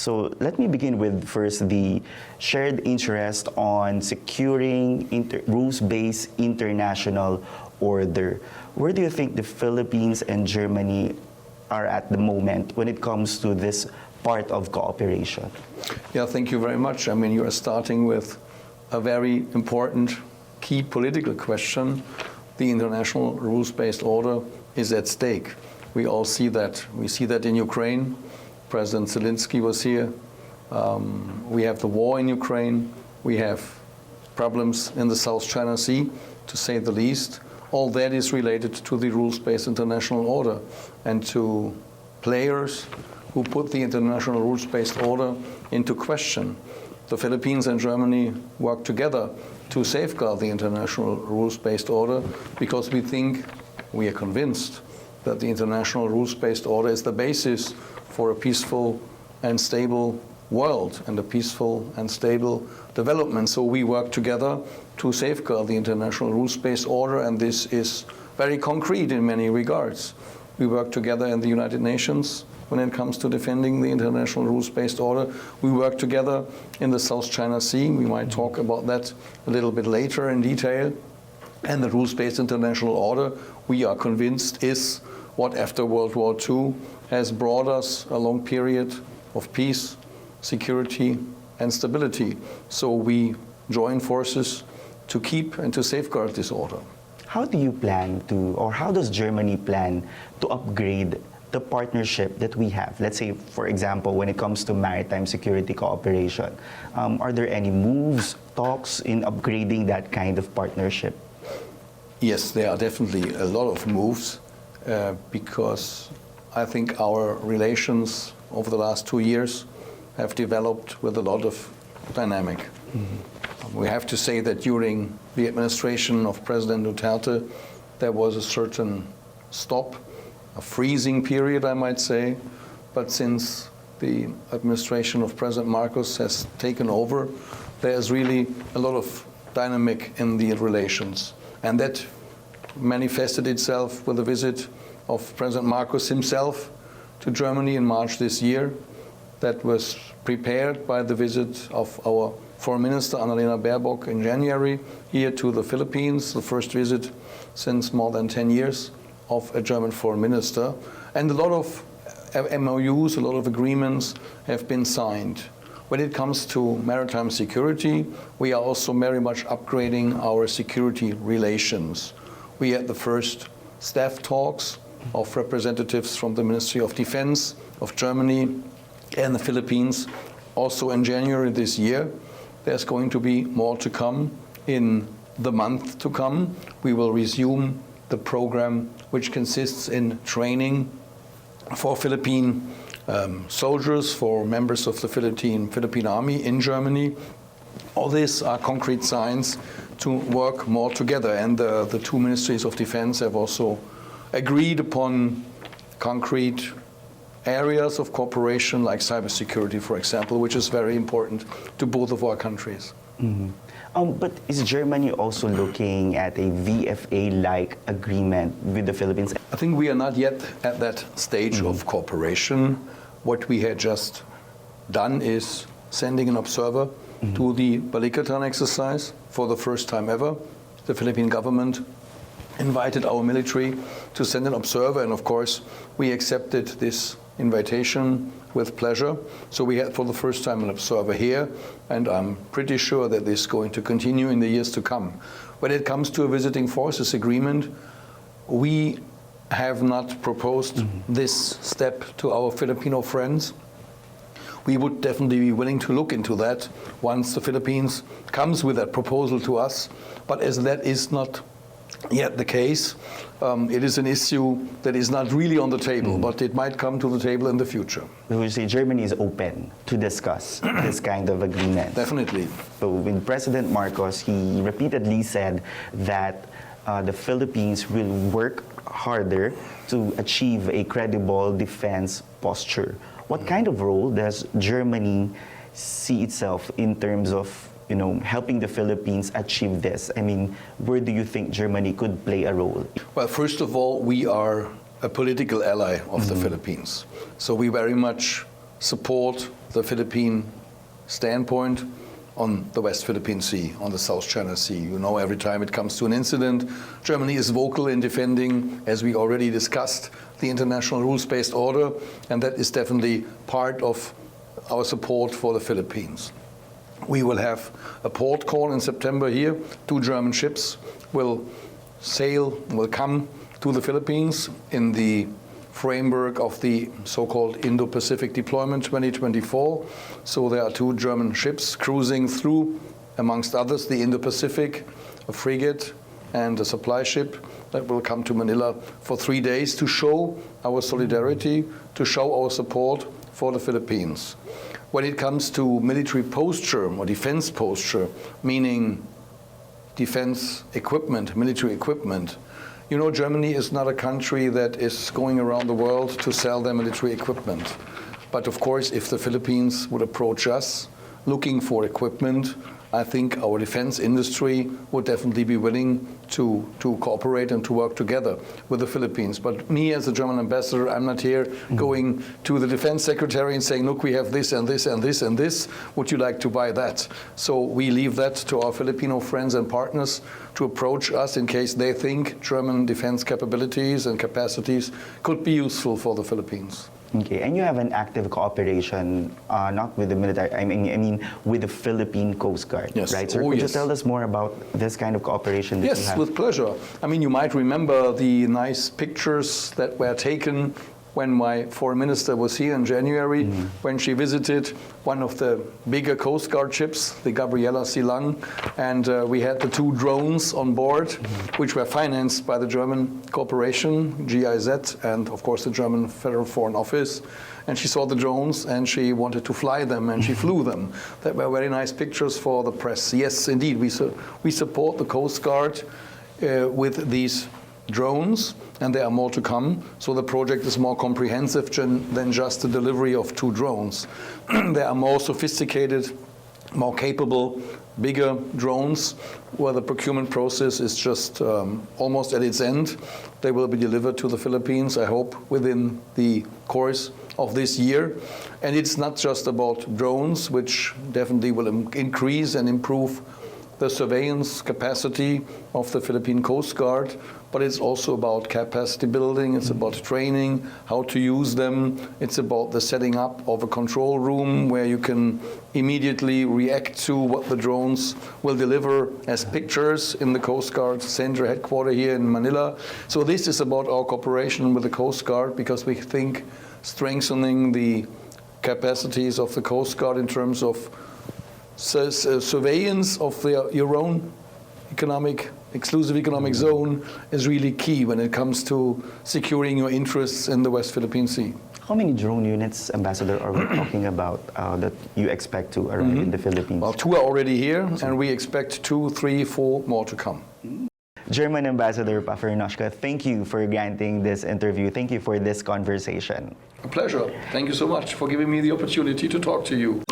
So let me begin with first the shared interest on securing rules-based international order. Where do you think the Philippines and Germany are at the moment when it comes to this part of cooperation? Yeah, thank you very much. I mean, you are starting with a very important key political question. The international rules-based order is at stake. We all see that. We see that in Ukraine. President Zelensky was here. We have the war in Ukraine. We have problems in the South China Sea, to say the least. All that is related to the rules-based international order and to players who put the international rules-based order into question. The Philippines and Germany work together to safeguard the international rules-based order because we are convinced that the international rules-based order is the basis for a peaceful and stable world and a peaceful and stable development. So we work together to safeguard the international rules-based order, and this is very concrete in many regards. We work together in the United Nations when it comes to defending the international rules-based order. We work together in the South China Sea. We might talk about that a little bit later in detail. And the rules-based international order, we are convinced, is what after World War II has brought us a long period of peace, security, and stability. So we join forces to keep and to safeguard this order. How do you plan to, or how does Germany plan to upgrade the partnership that we have? Let's say, for example, when it comes to maritime security cooperation, are there any moves, talks in upgrading that kind of partnership? Yes, there are definitely a lot of moves because I think our relations over the last 2 years have developed with a lot of dynamic. Mm-hmm. We have to say that during the administration of President Duterte, there was a certain stop, a freezing period, I might say. But since the administration of President Marcos has taken over, there's really a lot of dynamic in the relations. And that manifested itself with the visit of President Marcos himself to Germany in March this year. That was prepared by the visit of our Foreign Minister Annalena Baerbock in January here to the Philippines, the first visit since more than 10 years of a German foreign minister. And a lot of MOUs, a lot of agreements have been signed. When it comes to maritime security, we are also very much upgrading our security relations. We had the first staff talks of representatives from the Ministry of Defense of Germany and the Philippines also in January this year. There's going to be more to come in the month to come. We will resume the program which consists in training for Philippine soldiers, for members of the Philippine Army in Germany. All these are concrete signs to work more together, and the two ministries of defense have also agreed upon concrete areas of cooperation like cybersecurity, for example, which is very important to both of our countries. Mm-hmm. But is Germany also looking at a VFA-like agreement with the Philippines? I think we are not yet at that stage of cooperation. What we had just done is sending an observer to the Balikatan exercise for the first time ever. The Philippine government invited our military to send an observer, and of course we accepted this invitation with pleasure. So we had for the first time an observer here, and I'm pretty sure that this is going to continue in the years to come. When it comes to a visiting forces agreement, we have not proposed this step to our Filipino friends. We would definitely be willing to look into that once the Philippines comes with that proposal to us. But as that is not yet the case, it is an issue that is not really on the table, but it might come to the table in the future. We would say Germany is open to discuss this kind of agreement. Definitely. So with President Marcos, he repeatedly said that the Philippines will work harder to achieve a credible defense posture. What kind of role does Germany see itself in terms of helping the Philippines achieve this? I mean, where do you think Germany could play a role? Well, first of all, we are a political ally of the Philippines. So we very much support the Philippine standpoint on the West Philippine Sea, on the South China Sea. You know, every time it comes to an incident, Germany is vocal in defending, as we already discussed, the international rules-based order, and that is definitely part of our support for the Philippines. We will have a port call in September here. 2 German ships will come to the Philippines in the framework of the so-called Indo-Pacific Deployment 2024. So there are 2 German ships cruising through, amongst others, the Indo-Pacific, a frigate and a supply ship that will come to Manila for 3 days to show our solidarity, to show our support for the Philippines. When it comes to military posture or defense posture, meaning defense equipment, military equipment, you know, Germany is not a country that is going around the world to sell their military equipment. But of course, if the Philippines would approach us looking for equipment, I think our defense industry would definitely be willing to cooperate and to work together with the Philippines. But me as a German ambassador, I'm not here going to the defense secretary and saying, look, we have this and this and this and this. Would you like to buy that? So we leave that to our Filipino friends and partners to approach us in case they think German defense capabilities and capacities could be useful for the Philippines. Okay, and you have an active cooperation, not with the military, I mean with the Philippine Coast Guard, yes. right? So could you tell us more about this kind of cooperation that you Yes, have? with pleasure. I mean, you might remember the nice pictures that were taken when my foreign minister was here in January, when she visited one of the bigger Coast Guard ships, the Gabriela Silang, and we had the 2 drones on board, which were financed by the German corporation, GIZ, and of course the German Federal Foreign Office. And she saw the drones and she wanted to fly them, and she flew them. That were very nice pictures for the press. Yes, indeed, we support the Coast Guard with these drones, and there are more to come. So the project is more comprehensive than just the delivery of 2 drones. There are more sophisticated, more capable, bigger drones where the procurement process is just almost at its end. They will be delivered to the Philippines, I hope, within the course of this year. And it's not just about drones, which definitely will increase and improve the surveillance capacity of the Philippine Coast Guard, but it's also about capacity building, it's about training, how to use them, it's about the setting up of a control room where you can immediately react to what the drones will deliver as pictures in the Coast Guard Center headquarters here in Manila. So this is about our cooperation with the Coast Guard, because we think strengthening the capacities of the Coast Guard in terms of surveillance of your own exclusive economic zone is really key when it comes to securing your interests in the West Philippine Sea. How many drone units, Ambassador, are we talking about that you expect to arrive in the Philippines? Well, 2 are already here, and we expect 2, 3, 4 more to come. German Ambassador Pfaffernoschcke, thank you for granting this interview. Thank you for this conversation. A pleasure. Thank you so much for giving me the opportunity to talk to you.